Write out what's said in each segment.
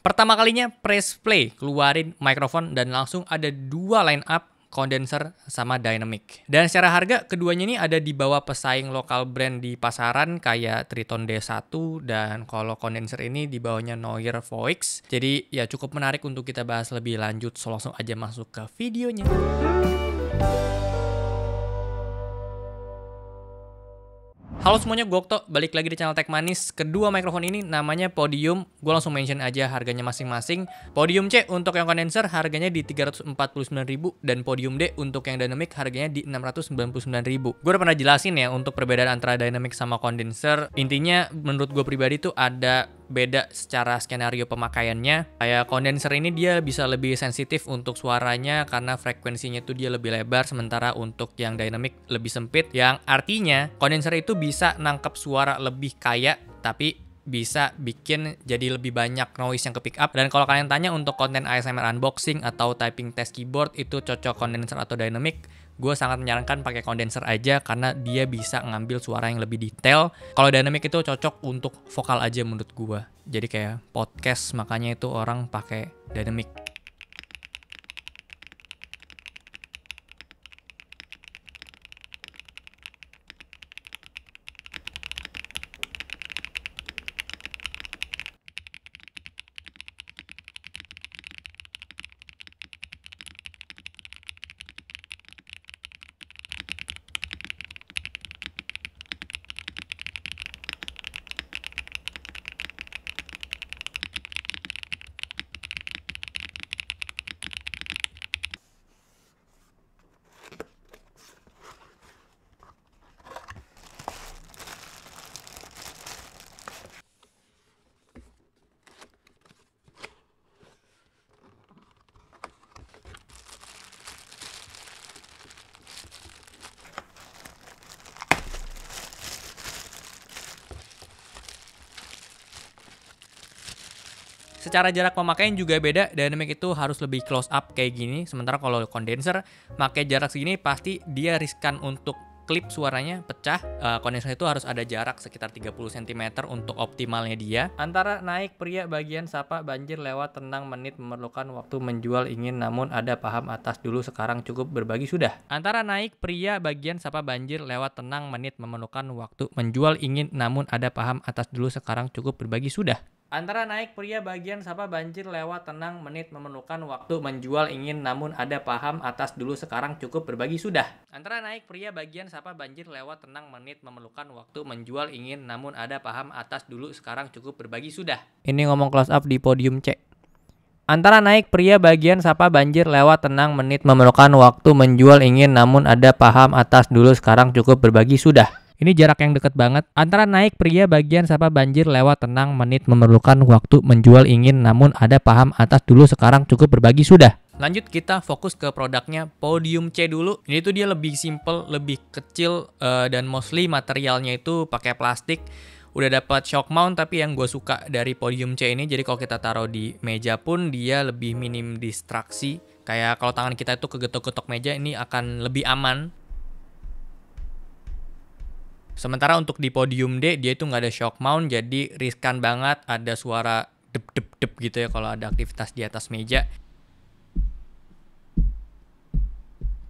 Pertama kalinya press play, keluarin mikrofon dan langsung ada dua line up, condenser sama dynamic. Dan secara harga keduanya ini ada di bawah pesaing lokal brand di pasaran kayak Triton D1 dan kalau condenser ini di bawahnya Neue Voix. Jadi ya cukup menarik untuk kita bahas lebih lanjut, so langsung aja masuk ke videonya. Halo semuanya, gue Okto, balik lagi di channel Tech Manis. Kedua mikrofon ini namanya Podium, gue langsung mention aja harganya masing-masing. Podium C untuk yang kondenser harganya di 349.000 dan Podium D untuk yang dynamic harganya di 699.000. Gue udah pernah jelasin ya untuk perbedaan antara dynamic sama kondenser. Intinya menurut gue pribadi tuh ada beda secara skenario pemakaiannya. Kayak kondenser ini dia bisa lebih sensitif untuk suaranya karena frekuensinya tuh dia lebih lebar, sementara untuk yang dynamic lebih sempit, yang artinya kondenser itu bisa nangkep suara lebih kaya tapi bisa bikin jadi lebih banyak noise yang ke pick up. Dan kalau kalian tanya untuk konten ASMR unboxing atau typing test keyboard itu cocok kondenser atau dynamic, gue sangat menyarankan pakai kondenser aja karena dia bisa ngambil suara yang lebih detail. Kalau dynamic itu cocok untuk vokal aja menurut gue. Jadi kayak podcast, makanya itu orang pakai dynamic. Secara jarak pemakaian juga beda, dynamic itu harus lebih close up kayak gini, sementara kalau kondenser pakai jarak segini pasti dia riskan untuk klip suaranya pecah. Kondenser itu harus ada jarak sekitar 30 cm untuk optimalnya dia. Antara naik pria bagian sapa banjir lewat tenang menit memerlukan waktu menjual ingin namun ada paham atas dulu sekarang cukup berbagi sudah. Antara naik pria bagian sapa banjir lewat tenang menit memerlukan waktu menjual ingin namun ada paham atas dulu sekarang cukup berbagi sudah. Antara naik pria bagian sapa banjir lewat tenang menit memerlukan waktu menjual ingin namun ada paham atas dulu sekarang cukup berbagi sudah. Antara naik pria bagian sapa banjir lewat tenang menit memerlukan waktu menjual ingin namun ada paham atas dulu sekarang cukup berbagi sudah. Ini ngomong close up di Podium C. Antara naik pria bagian sapa banjir lewat tenang menit memerlukan waktu menjual ingin namun ada paham atas dulu sekarang cukup berbagi sudah. Ini jarak yang deket banget. Antara naik pria bagian sapa banjir lewat tenang menit memerlukan waktu menjual ingin namun ada paham atas dulu sekarang cukup berbagi sudah. Lanjut kita fokus ke produknya Podium C dulu. Ini tuh dia lebih simple, lebih kecil dan mostly materialnya itu pakai plastik. Udah dapat shock mount, tapi yang gue suka dari Podium C ini jadi kalau kita taruh di meja pun dia lebih minim distraksi. Kayak kalau tangan kita itu kegetok-getok meja ini akan lebih aman. Sementara untuk di Podium D dia itu nggak ada shock mount, jadi riskan banget ada suara dep-dep-dep gitu ya kalau ada aktivitas di atas meja.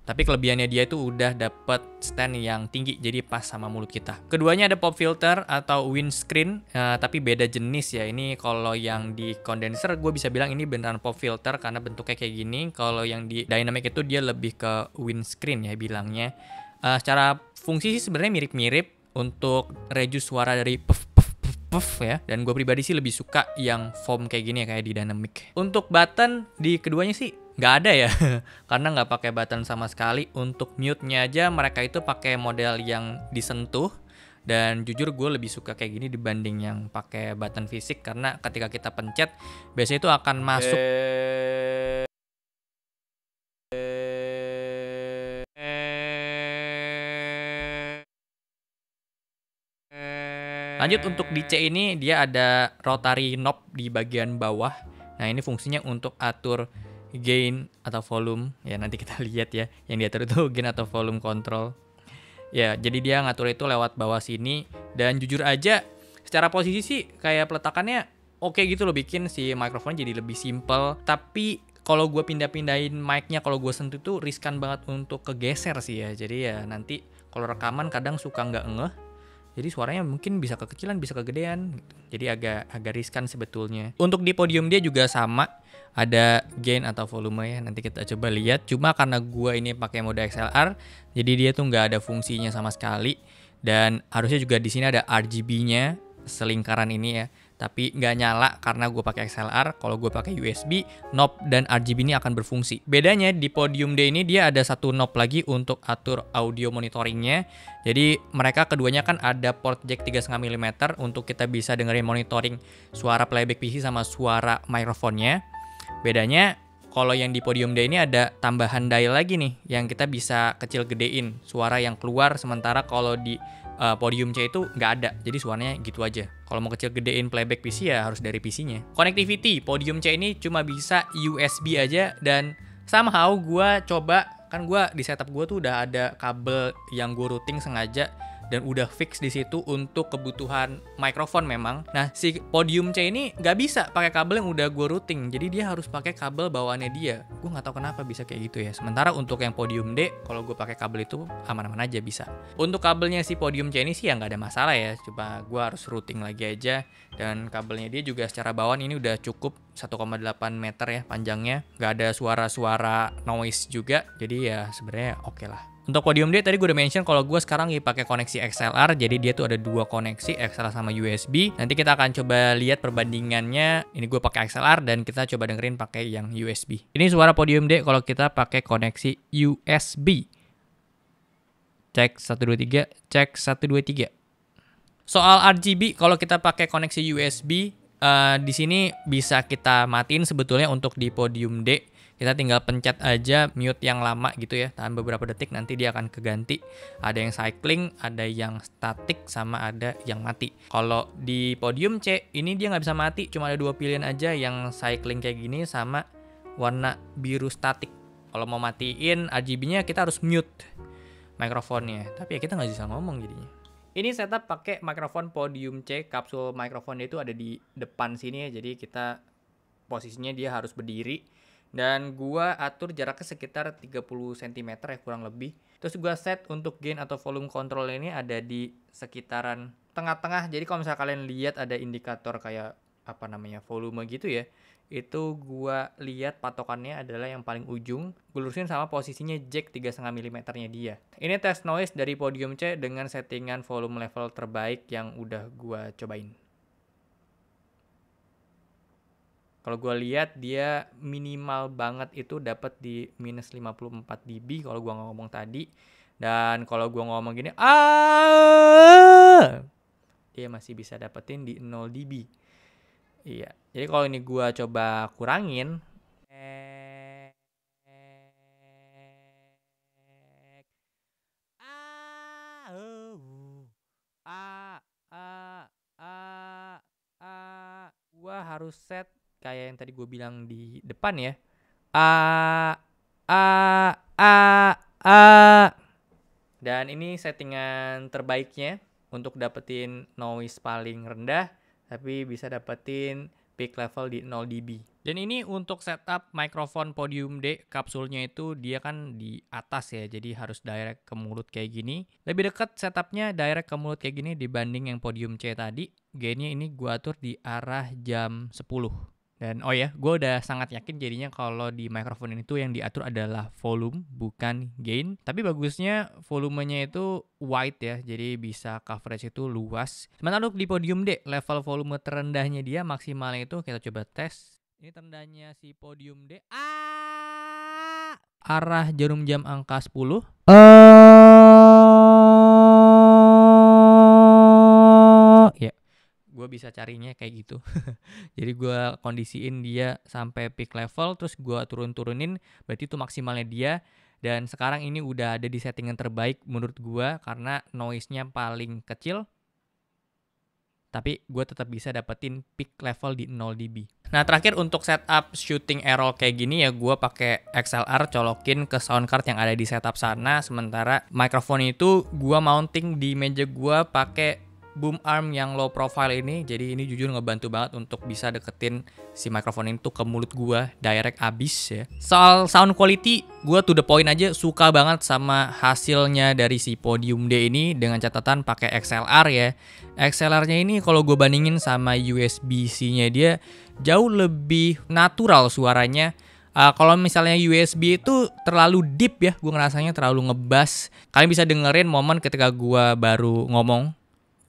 Tapi kelebihannya dia itu udah dapet stand yang tinggi, jadi pas sama mulut kita. Keduanya ada pop filter atau windscreen, tapi beda jenis ya. Ini kalau yang di condenser gue bisa bilang ini beneran pop filter karena bentuknya kayak gini. Kalau yang di dynamic itu dia lebih ke windscreen ya bilangnya. Secara fungsi sih sebenarnya mirip-mirip. Untuk reduce suara dari puff ya, dan gue pribadi sih lebih suka yang foam kayak gini ya, kayak di dynamic. Untuk button di keduanya sih nggak ada ya karena nggak pakai button sama sekali. Untuk mute-nya aja mereka itu pakai model yang disentuh, dan jujur gue lebih suka kayak gini dibanding yang pakai button fisik karena ketika kita pencet biasanya itu akan masuk Lanjut untuk di C ini dia ada rotary knob di bagian bawah. Nah ini fungsinya untuk atur gain atau volume. Ya nanti kita lihat ya. Yang diatur itu gain atau volume control. Ya jadi dia ngatur itu lewat bawah sini. Dan jujur aja secara posisi sih kayak peletakannya oke gitu loh, bikin si mikrofon jadi lebih simple. Tapi kalau gue pindah-pindahin mic-nya, kalau gue sentuh tuh riskan banget untuk kegeser sih ya. Jadi ya nanti kalau rekaman kadang suka nggak ngeh. Jadi suaranya mungkin bisa kekecilan, bisa kegedean gitu. Jadi agak riskan sebetulnya. Untuk di podium dia juga sama, ada gain atau volume ya. Nanti kita coba lihat. Cuma karena gua ini pakai mode XLR, jadi dia tuh nggak ada fungsinya sama sekali. Dan harusnya juga di sini ada RGB-nya, selingkaran ini ya. Tapi nggak nyala karena gue pakai XLR. Kalau gue pakai USB, knob dan RGB ini akan berfungsi. Bedanya di Podium D ini dia ada satu knob lagi untuk atur audio monitoringnya. Jadi mereka keduanya kan ada port jack 3,5 mm untuk kita bisa dengerin monitoring suara playback PC sama suara mikrofonnya. Bedanya kalau yang di Podium D ini ada tambahan dial lagi nih yang kita bisa kecil gedein suara yang keluar, sementara kalau di Podium C itu nggak ada, jadi suaranya gitu aja. Kalau mau kecil gedein playback PC ya harus dari PC-nya. Connectivity, Podium C ini cuma bisa USB aja, dan somehow gue coba, kan gue di setup gue tuh udah ada kabel yang gue routing sengaja dan udah fix di situ untuk kebutuhan mikrofon memang. Nah, si Podium C ini nggak bisa pakai kabel yang udah gue routing, jadi dia harus pakai kabel bawaannya dia. Gue nggak tahu kenapa bisa kayak gitu ya. Sementara untuk yang Podium D, kalau gue pakai kabel itu aman-aman aja bisa. Untuk kabelnya si Podium C ini sih ya nggak ada masalah ya, coba gue harus routing lagi aja. Dan kabelnya dia juga secara bawaan ini udah cukup 1,8 meter ya panjangnya, nggak ada suara-suara noise juga, jadi ya sebenarnya oke lah. Untuk Podium D tadi gue udah mention kalau gue sekarang pakai koneksi XLR, jadi dia tuh ada dua koneksi, XLR sama USB. Nanti kita akan coba lihat perbandingannya. Ini gue pakai XLR dan kita coba dengerin pakai yang USB. Ini suara Podium D kalau kita pakai koneksi USB. Cek 1 2 3, cek 1 2 3. Soal RGB, kalau kita pakai koneksi USB, di sini bisa kita matiin sebetulnya untuk di Podium D. Kita tinggal pencet aja mute yang lama gitu ya, tahan beberapa detik nanti dia akan keganti. Ada yang cycling, ada yang static, sama ada yang mati. Kalau di Podium C ini dia nggak bisa mati, cuma ada dua pilihan aja, yang cycling kayak gini sama warna biru static. Kalau mau matiin RGB-nya kita harus mute mikrofonnya, tapi ya kita nggak bisa ngomong jadinya. Ini setup pakai mikrofon Podium C, kapsul mikrofonnya itu ada di depan sini ya, jadi kita posisinya dia harus berdiri. Dan gua atur jaraknya sekitar 30 cm ya kurang lebih. Terus gua set untuk gain atau volume control ini ada di sekitaran tengah-tengah. Jadi kalau misalnya kalian lihat ada indikator kayak apa namanya volume gitu ya, itu gua lihat patokannya adalah yang paling ujung. Gue lurusin sama posisinya jack 3,5 mm nya dia. Ini test noise dari Podium C dengan settingan volume level terbaik yang udah gua cobain. Kalau gue lihat dia minimal banget itu dapat di minus 54 dB kalau gue ngomong tadi. Dan kalau gue ngomong gini, dia masih bisa dapetin di 0 dB. Iya, jadi kalau ini gue coba kurangin, gue harus set kayak yang tadi gue bilang di depan ya. Dan ini settingan terbaiknya untuk dapetin noise paling rendah, tapi bisa dapetin peak level di 0 dB. Dan ini untuk setup mikrofon Podium D, kapsulnya itu dia kan di atas ya, jadi harus direct ke mulut kayak gini. Lebih dekat setupnya direct ke mulut kayak gini dibanding yang Podium C tadi. Gainnya ini gue atur di arah jam 10. Dan oh ya, gue udah sangat yakin jadinya kalau di mikrofon ini tuh yang diatur adalah volume, bukan gain. Tapi bagusnya volumenya itu wide ya, jadi bisa coverage itu luas. Sementara untuk di Podium D, level volume terendahnya dia maksimalnya itu, kita coba tes. Ini terendahnya si Podium D. Arah jarum jam angka 10. Ya, gue bisa carinya kayak gitu. Jadi gue kondisiin dia sampai peak level, terus gue turunin, berarti itu maksimalnya dia. Dan sekarang ini udah ada di settingan terbaik menurut gue karena noise-nya paling kecil, tapi gue tetap bisa dapetin peak level di 0 dB. Nah, terakhir untuk setup shooting error kayak gini ya, gue pakai XLR colokin ke sound card yang ada di setup sana. Sementara mikrofon itu gue mounting di meja gue pakai boom arm yang low profile ini. Jadi ini jujur ngebantu banget untuk bisa deketin si mikrofon ini tuh ke mulut gua direct abis ya. Soal sound quality, gua to the point aja suka banget sama hasilnya dari si Podium D ini dengan catatan pakai XLR ya. XLR-nya ini kalau gue bandingin sama USB-C-nya dia jauh lebih natural suaranya. Kalau misalnya USB itu terlalu deep ya, gue ngerasanya terlalu ngebass. Kalian bisa dengerin momen ketika gue baru ngomong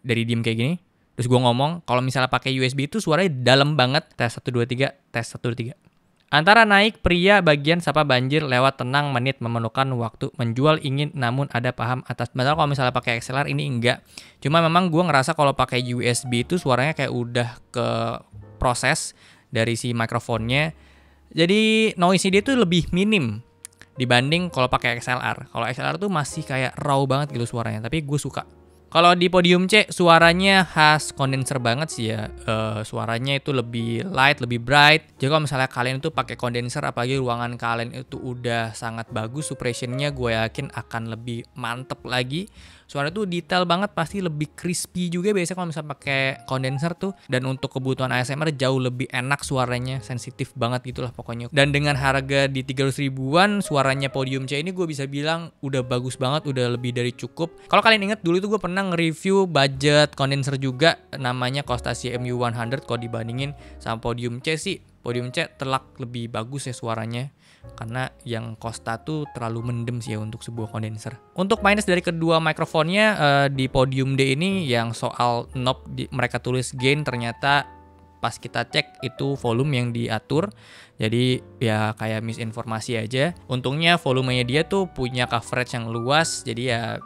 dari diem kayak gini, terus gue ngomong. Kalau misalnya pakai USB itu suaranya dalam banget. Tes 1 2 3, tes 1 2 3. Antara naik pria bagian sapa banjir lewat tenang menit memerlukan waktu menjual ingin namun ada paham atas. Padahal kalau misalnya pakai XLR ini enggak. Cuma memang gue ngerasa kalau pakai USB itu suaranya kayak udah ke proses dari si mikrofonnya. Jadi noise-nya dia tuh lebih minim dibanding kalau pakai XLR. Kalau XLR tuh masih kayak raw banget gitu suaranya, tapi gue suka. Kalau di Podium C suaranya khas kondenser banget sih ya. Suaranya itu lebih light, lebih bright. Jadi kalau misalnya kalian itu pakai kondenser, apalagi ruangan kalian itu udah sangat bagus, suppression-nya gue yakin akan lebih mantep lagi. Suara tuh detail banget, pasti lebih crispy juga biasanya kalau misalnya pakai kondenser tuh. Dan untuk kebutuhan ASMR jauh lebih enak suaranya, sensitif banget gitulah pokoknya. Dan dengan harga di 300 ribuan, suaranya Podium C ini gue bisa bilang udah bagus banget, udah lebih dari cukup. Kalau kalian inget dulu itu gue pernah nge-review budget kondenser juga, namanya Kosta CMU100. Kalau dibandingin sama Podium C sih, Podium C telak lebih bagus ya suaranya. Karena yang Kosta tuh terlalu mendem sih ya untuk sebuah kondenser. Untuk minus dari kedua mikrofonnya di Podium D ini yang soal knob mereka tulis gain, ternyata pas kita cek itu volume yang diatur. Jadi ya kayak misinformasi aja. Untungnya volumenya dia tuh punya coverage yang luas. Jadi ya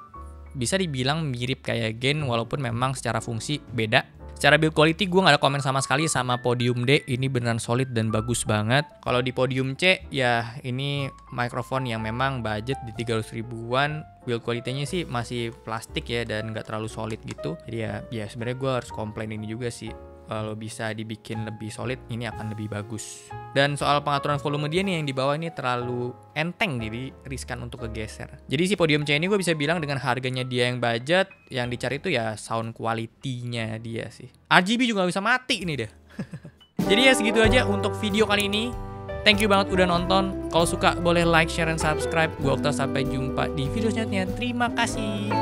bisa dibilang mirip kayak gain walaupun memang secara fungsi beda. Secara build quality gue gak ada komen sama sekali sama Podium D. Ini beneran solid dan bagus banget. Kalau di Podium C ya ini mikrofon yang memang budget di 300 ribuan. Build quality-nya sih masih plastik ya dan gak terlalu solid gitu. Jadi ya sebenarnya gue harus komplain ini juga sih. Kalau bisa dibikin lebih solid, ini akan lebih bagus. Dan soal pengaturan volume dia nih yang di bawah ini terlalu enteng, jadi riskan untuk kegeser. Jadi si Podium C ini gue bisa bilang dengan harganya dia yang budget, yang dicari itu ya sound quality-nya dia sih. RGB juga gak bisa mati ini deh. Jadi ya segitu aja untuk video kali ini. Thank you banget udah nonton. Kalau suka boleh like, share, dan subscribe. Gue Okta, sampai jumpa di video selanjutnya. Terima kasih.